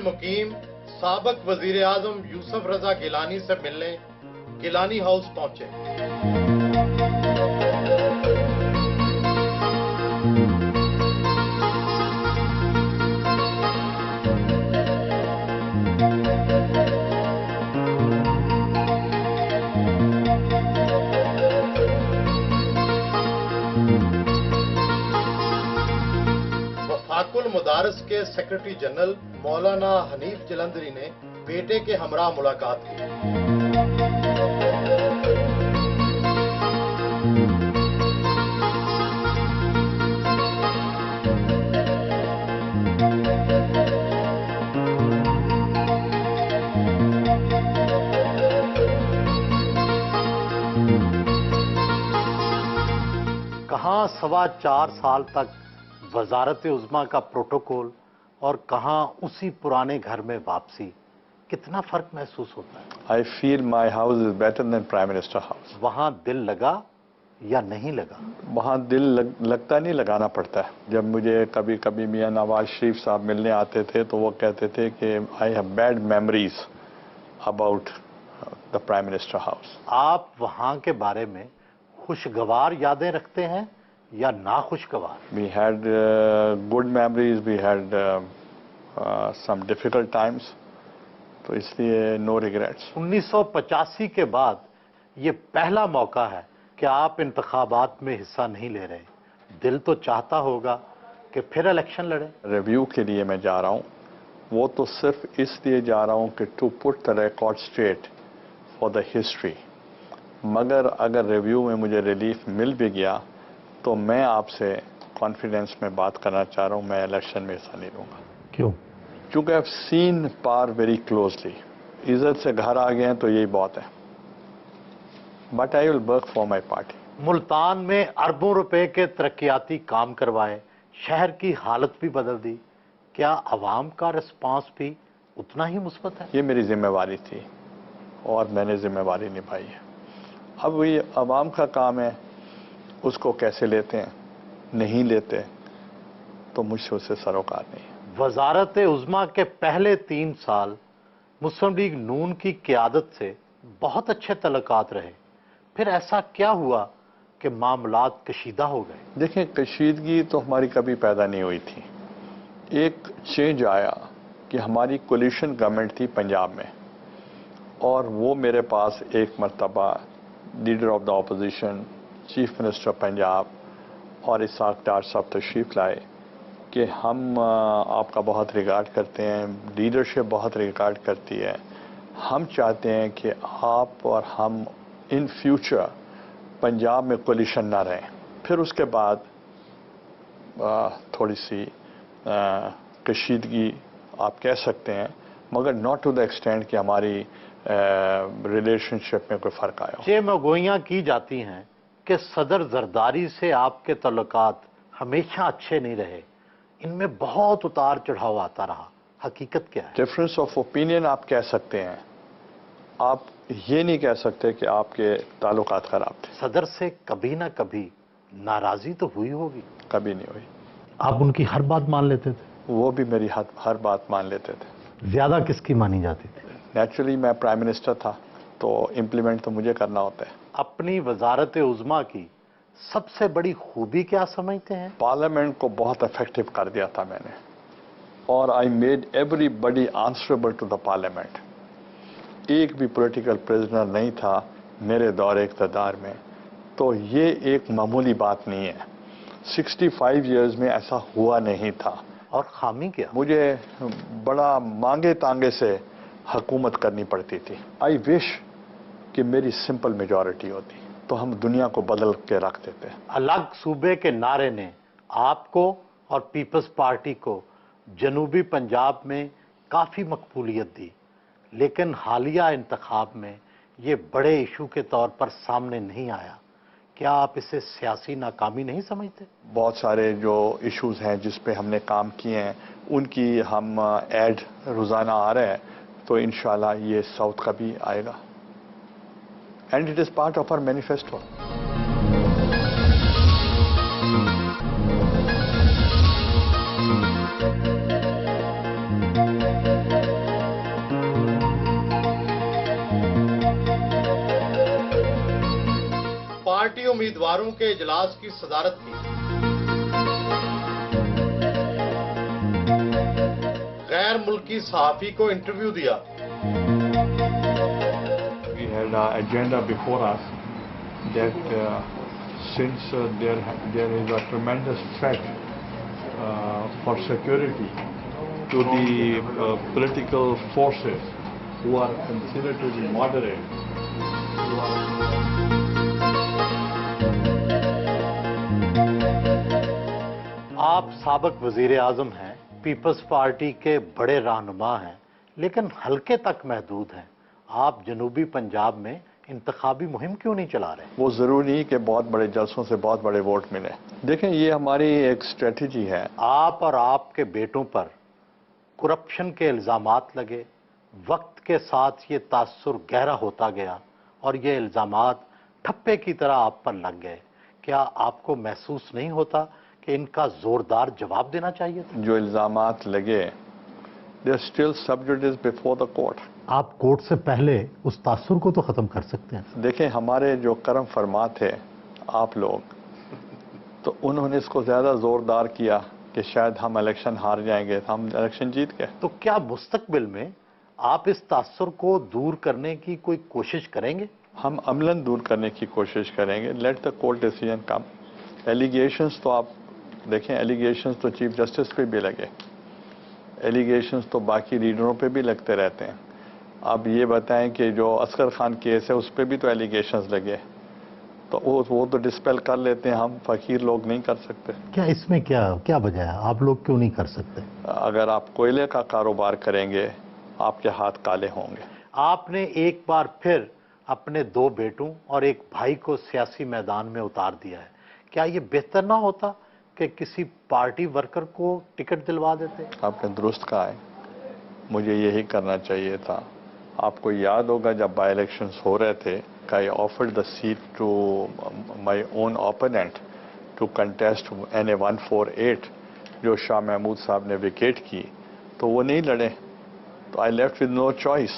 مقیم سابق وزیر اعظم یوسف رضا گیلانی سے ملنے گیلانی ہاؤس پہنچے۔ وفاق المدارس کے سیکرٹری جنرل مولانا حنیف جلندری نے بیٹے کے ہمراہ ملاقات کی۔ کہاں 4.25 سال تک وزارت عظمیٰ کا پروٹوکول اور کہاں اسی پرانے گھر میں واپسی، کتنا فرق محسوس ہوتا ہے؟ I feel my house is better than Prime Minister house. وہاں دل لگا یا نہیں لگا؟ وہاں دل لگتا نہیں، لگانا پڑتا ہے۔ جب مجھے کبھی کبھی میاں نواز شریف صاحب ملنے آتے تھے تو وہ کہتے تھے کہ I have bad memories about the Prime Minister house. آپ وہاں کے بارے میں خوشگوار یادیں رکھتے ہیں یا ناخوشگوار؟ We had good memories, we had some difficult times. تو اس لیے no regrets. 1985 کے بعد یہ پہلا موقع ہے کہ آپ انتخابات میں حصہ نہیں لے رہے، دل تو چاہتا ہوگا کہ پھر الیکشن لڑیں؟ ریویو کے لیے میں جا رہا ہوں، وہ تو صرف اس لیے جا رہا ہوں کہ to put the record straight for the history. مگر اگر ریویو میں مجھے ریلیف مل بھی گیا تو میں آپ سے کانفیڈنس میں بات کرنا چاہ رہا ہوں، میں الیکشن میں حصہ نہیں لوں گا۔ کیوں؟ چونکہ I've seen پار ویری کلوزلی، عزت سے گھر آ گئے ہیں تو یہی بہت ہے۔ But I will work for my party. Multan میں اربوں روپے کے ترقیاتی کام کروائے، شہر کی حالت بھی بدل دی، کیا عوام کا رسپانس بھی اتنا ہی مثبت ہے؟ یہ میری ذمہ داری تھی اور میں نے ذمہ داری نبھائی ہے۔ اب یہ عوام کا کام ہے، اس کو کیسے لیتے ہیں، نہیں لیتے تو مجھ سے اسے سروکار نہیں ہے۔ وزارت عظمیٰ کے پہلے 3 سال مسلم لیگ نون کی قیادت سے بہت اچھے تعلقات رہے، پھر ایسا کیا ہوا کہ معاملات کشیدہ ہو گئے؟ دیکھیں، کشیدگی تو ہماری کبھی پیدا نہیں ہوئی تھی۔ ایک چینج آیا کہ ہماری کولیشن گورنمنٹ تھی پنجاب میں، اور وہ میرے پاس ایک مرتبہ leader of the opposition, chief minister Punjab اور اسحاق ڈار صاحب تشریف لائے کہ ہم آپ کا بہت ریگارڈ کرتے ہیں، لیڈرشپ بہت ریگارڈ کرتی ہے، ہم چاہتے ہیں کہ آپ اور ہم ان فیوچر پنجاب میں کولیشن نہ رہیں۔ پھر اس کے بعد تھوڑی سی کشیدگی آپ کہہ سکتے ہیں، مگر ناٹ ٹو دا ایکسٹینٹ کہ ہماری ریلیشن شپ میں کوئی فرق آیا ہو۔ یہ مگوئیاں کی جاتی ہیں کہ صدر زرداری سے آپ کے تعلقات ہمیشہ اچھے نہیں رہے، ان میں بہت اتار چڑھاؤ آتا رہا، حقیقت کیا ہے؟ ڈفرینس آف اوپینین آپ کہہ سکتے ہیں، آپ یہ نہیں کہہ سکتے کہ آپ کے تعلقات خراب تھے۔ صدر سے کبھی نہ کبھی ناراضی تو ہوئی ہوگی؟ کبھی نہیں ہوئی۔ آپ ان کی ہر بات مان لیتے تھے؟ وہ بھی میری ہر بات مان لیتے تھے۔ زیادہ کس کی مانی جاتی تھی؟ نیچرلی میں پرائم منسٹر تھا تو امپلیمنٹ تو مجھے کرنا ہوتا ہے۔ اپنی وزارت عظمیٰ کی سب سے بڑی خوبی کیا سمجھتے ہیں؟ پارلیمنٹ کو بہت افیکٹو کر دیا تھا میں نے، اور I made everybody answerable to the parliament. ایک بھی پولیٹیکل پریزنر نہیں تھا میرے دور اقتدار میں، تو یہ ایک معمولی بات نہیں ہے۔ 65 ایئرز میں ایسا ہوا نہیں تھا۔ اور خامی کیا؟ مجھے بڑا مانگے تانگے سے حکومت کرنی پڑتی تھی۔ آئی وش کہ میری سمپل میجورٹی ہوتی تو ہم دنیا کو بدل کے رکھ دیتے۔ الگ صوبے کے نعرے نے آپ کو اور پیپلز پارٹی کو جنوبی پنجاب میں کافی مقبولیت دی، لیکن حالیہ انتخاب میں یہ بڑے ایشو کے طور پر سامنے نہیں آیا، کیا آپ اسے سیاسی ناکامی نہیں سمجھتے؟ بہت سارے جو ایشوز ہیں جس پہ ہم نے کام کیے ہیں ان کی ہم ایڈ روزانہ آ رہے ہیں، تو انشاءاللہ یہ ساؤتھ کا بھی آئے گا، and it is part of our manifesto. Party امیدواروں کے اجلاس کی صدارت کی۔ غیر ملکی صحافی کو انٹرویو دیا۔ We had an agenda before us that since there is a tremendous threat for security to the political forces who are considered to be moderate. آپ سابق وزیر اعظم ہیں، پیپلز پارٹی کے بڑے رہنما ہیں، لیکن حلقے تک محدود ہیں۔ آپ جنوبی پنجاب میں انتخابی مہم کیوں نہیں چلا رہے؟ وہ ضروری نہیں کہ بہت بڑے جلسوں سے بہت بڑے ووٹ ملے۔ دیکھیں، یہ ہماری ایک اسٹریٹجی ہے۔ آپ اور آپ کے بیٹوں پر کرپشن کے الزامات لگے، وقت کے ساتھ یہ تاثر گہرا ہوتا گیا اور یہ الزامات ٹھپے کی طرح آپ پر لگ گئے۔ کیا آپ کو محسوس نہیں ہوتا کہ ان کا زوردار جواب دینا چاہیے تھا؟ جو الزامات لگے they are still sub judice before the court. آپ کورٹ سے پہلے اس تاثر کو تو ختم کر سکتے ہیں۔ دیکھیں، ہمارے جو کرم فرما تھے آپ لوگ، تو انہوں نے اس کو زیادہ زوردار کیا کہ شاید ہم الیکشن ہار جائیں گے، ہم الیکشن جیت گئے۔ تو کیا مستقبل میں آپ اس تاثر کو دور کرنے کی کوئی کوشش کریں گے؟ ہم عملاً دور کرنے کی کوشش کریں گے۔ Let the court decision come. Allegations تو آپ دیکھیں، ایلیگیشنز تو چیف جسٹس پہ بھی لگے، ایلیگیشنز تو باقی لیڈروں پہ بھی لگتے رہتے ہیں۔ اب یہ بتائیں کہ جو اصغر خان کیس ہے اس پہ بھی تو ایلیگیشنز لگے، تو وہ تو ڈسپیل کر لیتے ہیں، ہم فقیر لوگ نہیں کر سکتے۔ کیا اس میں کیا وجہ ہے؟ آپ لوگ کیوں نہیں کر سکتے؟ اگر آپ کوئلے کا کاروبار کریں گے، آپ کے ہاتھ کالے ہوں گے۔ آپ نے ایک بار پھر اپنے 2 بیٹوں اور ایک بھائی کو سیاسی میدان میں اتار دیا ہے۔ کیا یہ بہتر نہ ہوتا کہ کسی پارٹی ورکر کو ٹکٹ دلوا دیتے؟ آپ نے درست کہا ہے، مجھے یہی کرنا چاہیے تھا۔ آپ کو یاد ہوگا جب بائی الیکشنز ہو رہے تھے کہ I offered the seat to my own opponent to contest NA 148 جو شاہ محمود صاحب نے وکیٹ کی، تو وہ نہیں لڑے، تو I left with no choice,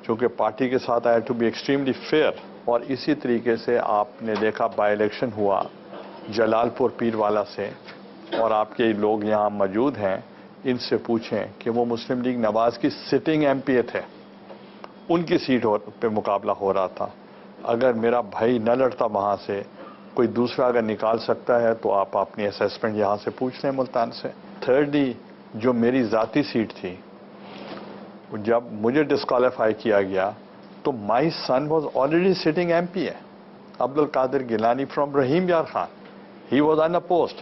چونکہ پارٹی کے ساتھ I had to be extremely fair. اور اسی طریقے سے آپ نے دیکھا بائی الیکشن ہوا جلال پور پیروالا سے، اور آپ کے لوگ یہاں موجود ہیں، ان سے پوچھیں کہ وہ مسلم لیگ نواز کی سٹنگ MP تھے، ان کی سیٹ پہ مقابلہ ہو رہا تھا۔ اگر میرا بھائی نہ لڑتا وہاں سے، کوئی دوسرا اگر نکال سکتا ہے تو آپ اپنی اسیسمنٹ یہاں سے پوچھ لیں ملتان سے۔ تھرڈلی، جو میری ذاتی سیٹ تھی، جب مجھے ڈسکوالیفائی کیا گیا تو مائی سن واز آلریڈی سٹنگ MP ہے، عبد القادر گیلانی فرام رحیم یار Khan, he was unopposed.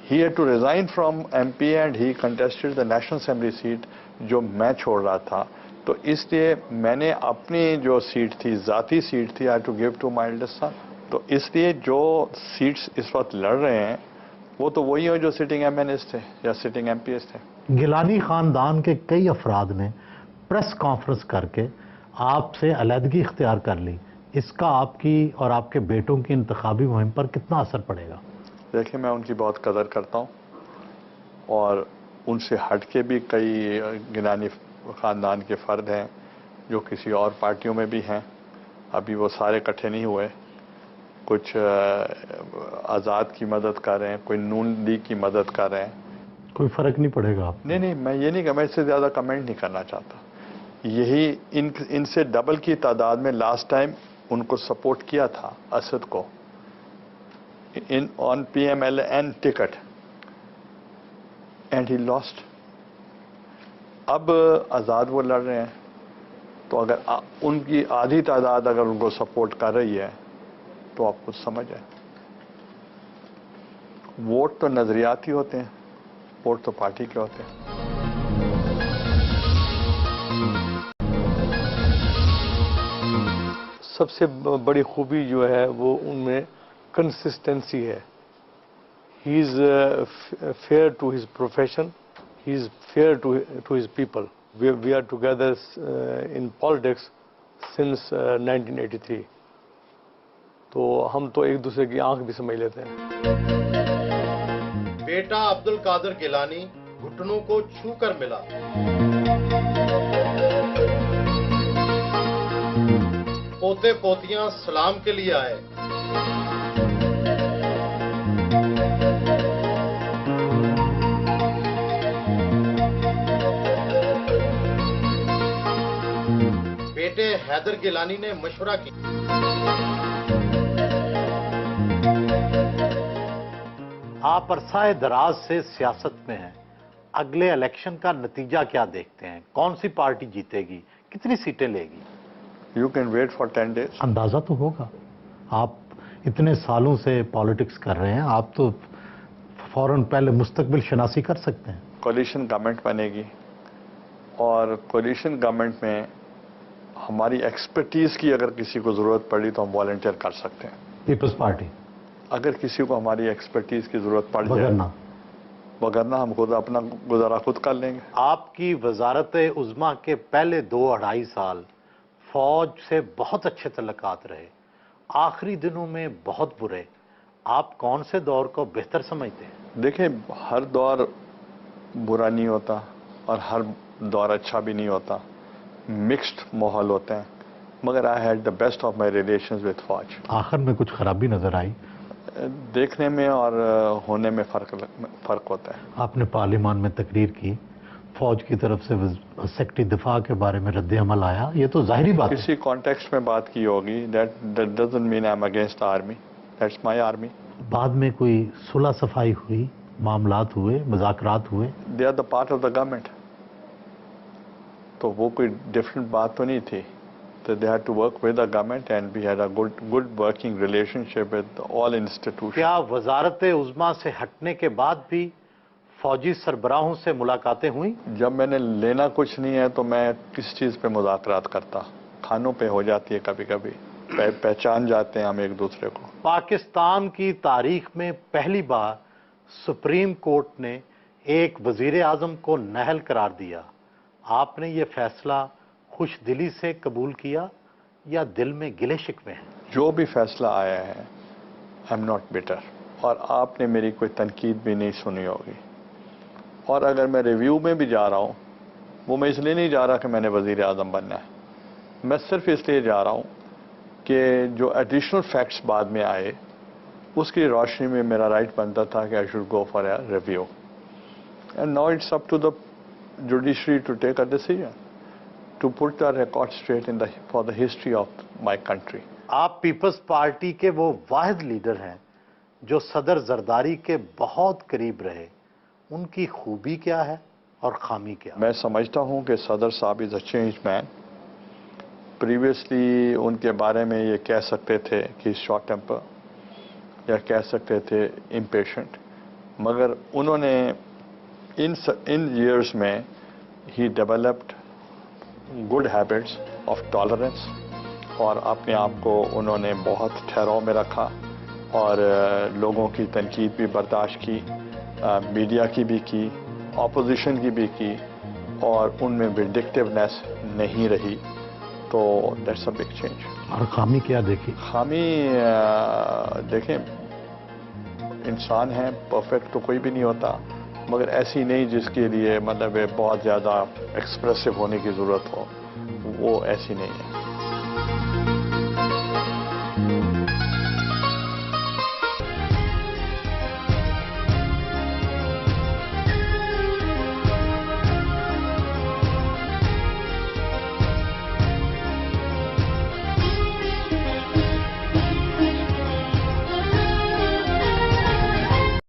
He had to resign from MP and he contested the National Assembly seat جو میں چھوڑ رہا تھا۔ تو اس لیے میں نے اپنی جو سیٹ تھی، ذاتی سیٹ تھی، I had to give to my eldest son. تو اس لیے جو سیٹس اس وقت لڑ رہے ہیں وہ تو وہی ہیں جو سٹنگ MNs تھے یا سٹنگ MPs تھے۔ گیلانی خاندان کے کئی افراد نے پریس کانفرنس کر کے آپ سے علیحدگی اختیار کر لی، اس کا آپ کی اور آپ کے بیٹوں کی انتخابی مہم پر کتنا اثر پڑے گا؟ دیکھیں، میں ان کی بہت قدر کرتا ہوں، اور ان سے ہٹ کے بھی کئی گیلانی خاندان کے فرد ہیں جو کسی اور پارٹیوں میں بھی ہیں، ابھی وہ سارے اکٹھے نہیں ہوئے، کچھ آزاد کی مدد کر رہے ہیں، کوئی نون لیگ کی مدد کر رہے ہیں۔ کوئی فرق نہیں پڑے گا آپ؟ نہیں، میں یہ نہیں کہ میں اس سے زیادہ کمنٹ نہیں کرنا چاہتا۔ یہی ان سے ڈبل کی تعداد میں لاسٹ ٹائم ان کو سپورٹ کیا تھا، اسد کو on PMLN ticket, and he last. اب آزاد وہ لڑ رہے ہیں، تو اگر ان کی آدھی تعداد اگر ان کو سپورٹ کر رہی ہے تو آپ کچھ سمجھ آئے۔ ووٹ تو نظریاتی ہوتے ہیں، ووٹ تو پارٹی کے ہوتے ہیں۔ سب سے بڑی خوبی جو ہے وہ ان میں کنسسٹنسی ہے۔ He is fair to his profession, he is fair to his people. We are together in politics since 1983، تو ہم تو ایک دوسرے کی آنکھ بھی سمجھ لیتے ہیں۔ بیٹا عبد القادر گیلانی گھٹنوں کو چھو کر ملا۔ پوتے پوتیاں سلام کے لیے آئے۔ بیٹے حیدر گیلانی نے مشورہ کیا۔ آپ عرصہ دراز سے سیاست میں ہیں، اگلے الیکشن کا نتیجہ کیا دیکھتے ہیں؟ کون سی پارٹی جیتے گی؟ کتنی سیٹیں لے گی؟ You can wait for 10 days. اندازہ تو ہوگا، آپ اتنے سالوں سے پالیٹکس کر رہے ہیں، آپ تو فوراً پہلے مستقبل شناسی کر سکتے ہیں۔ کولیشن گورنمنٹ بنے گی اور کولیشن گورنمنٹ میں ہماری ایکسپرٹیز کی اگر کسی کو ضرورت پڑی تو ہم والنٹیئر کر سکتے ہیں۔ پیپلز پارٹی اگر کسی کو ہماری ایکسپرٹیز کی ضرورت پڑ جائے وگرنہ ہم خود اپنا گزارا خود کر لیں گے۔ آپ کی وزارت عظمیٰ کے پہلے 2-2.5 سال فوج سے بہت اچھے تعلقات رہے، آخری دنوں میں بہت برے۔ آپ کون سے دور کو بہتر سمجھتے ہیں؟ دیکھیں، ہر دور برا نہیں ہوتا اور ہر دور اچھا بھی نہیں ہوتا، مکسڈ ماحول ہوتے ہیں، مگر I had the best of my relations with فوج۔ آخر میں کچھ خرابی نظر آئی؟ دیکھنے میں اور ہونے میں فرق ہوتا ہے۔ آپ نے پارلیمان میں تقریر کی، فوج کی طرف سے سیکٹری دفاع کے بارے میں رد عمل آیا، یہ تو ظاہری بات ہے۔ کسی کانٹیکسٹ میں بات کی ہوگی، that doesn't mean I am against army, that's my army. بعد میں کوئی صلح صفائی ہوئی، معاملات ہوئے، مذاکرات ہوئے؟ They are the part of the government, تو وہ کوئی ڈفرینٹ بات تو نہیں تھی، تو they had to work with the government and we had a good working relationship with all institution. کیا وزارت عظمیٰ سے ہٹنے کے بعد بھی فوجی سربراہوں سے ملاقاتیں ہوئیں؟ جب میں نے لینا کچھ نہیں ہے تو میں کس چیز پہ مذاکرات کرتا؟ کھانوں پہ ہو جاتی ہے کبھی کبھی، پہچان جاتے ہیں ہم ایک دوسرے کو۔ پاکستان کی تاریخ میں پہلی بار سپریم کورٹ نے ایک وزیر اعظم کو نااہل قرار دیا، آپ نے یہ فیصلہ خوش دلی سے قبول کیا یا دل میں گلے شکوے ہیں؟ جو بھی فیصلہ آیا ہے آئی ایم ناٹ بیٹر، اور آپ نے میری کوئی تنقید بھی نہیں سنی ہوگی، اور اگر میں ریویو میں بھی جا رہا ہوں وہ میں اس لیے نہیں جا رہا کہ میں نے وزیر اعظم بننا ہے، میں صرف اس لیے جا رہا ہوں کہ جو ایڈیشنل فیکٹس بعد میں آئے اس کی روشنی میں میرا رائٹ بنتا تھا کہ I should go for a review, and now it's up to the judiciary to take a decision to put the record straight for the history of my country. آپ پیپلز پارٹی کے وہ واحد لیڈر ہیں جو صدر زرداری کے بہت قریب رہے، ان کی خوبی کیا ہے اور خامی کیا؟ میں سمجھتا ہوں کہ صدر صاحب از اے چینج مین۔ پریویسلی ان کے بارے میں یہ کہہ سکتے تھے کہ شارٹ ٹیمپر یا کہہ سکتے تھے امپیشنٹ، مگر انہوں نے ان ایئرز میں he developed good habits of tolerance, اور اپنے آپ کو انہوں نے بہت ٹھہراؤ میں رکھا اور لوگوں کی تنقید بھی برداشت کی، میڈیا کی بھی کی، اپوزیشن کی بھی کی، اور ان میں وینڈکٹیونیس نہیں رہی، تو دیٹس اے بگ چینج۔ اور خامی کیا دیکھی؟ خامی دیکھیں، انسان ہیں، پرفیکٹ تو کوئی بھی نہیں ہوتا، مگر ایسی نہیں جس کے لیے مطلب بہت زیادہ ایکسپریسو ہونے کی ضرورت ہو، وہ ایسی نہیں ہے۔